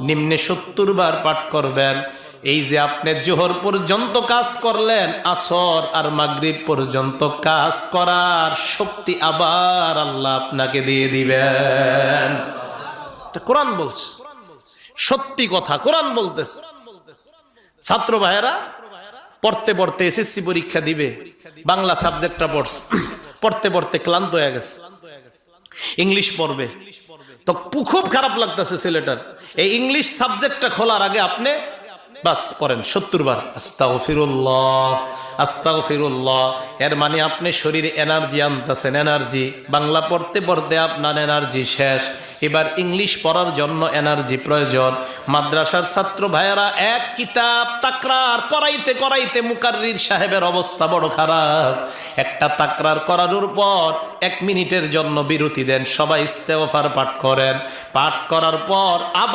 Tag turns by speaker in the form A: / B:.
A: নিম্নে 70 বার পাঠ করবেন। এই যে আপনি জোহর পর্যন্ত কাজ করলেন, আসর আর মাগরিব পর্যন্ত কাজ করার শক্তি আবার আল্লাহ আপনাকে দিয়ে দিবেন। এটা কোরআন বলছে, সত্যি কথা কোরআন বলতেছে। ছাত্র ভাইয়েরা পড়তে পড়তে এসএসসি পরীক্ষা দিবে, বাংলা সাবজেক্টটা পড়তে পড়তে ক্লান্ত হয়ে গেছে, ইংলিশ পড়বে তো খুব খারাপ লাগতেছে ছেলেটার। এই ইংলিশ সাবজেক্টটা খোলার আগে আপনি বাস পড়েন 70 বার আস্তাগফিরুল্লাহ আস্তাগফিরুল্লাহ। এর মানে আপনি শরীরে এনার্জি আনতেছেন, এনার্জি। বাংলা পড়তে পড়তে আপনার এনার্জি শেষ, এবার ইংলিশ পড়ার জন্য এনার্জি প্রয়োজন। মাদ্রাসার ছাত্র ভাইয়েরা এক কিতাব তাকরার করাইতে করাইতে মুকাররির সাহেবের অবস্থা বড় খারাপ। একটা তাকরার করানোর পর 1 মিনিটের জন্য বিরতি দেন, সবাই ইস্তেগফার পাঠ করেন। পাঠ করার পর আবার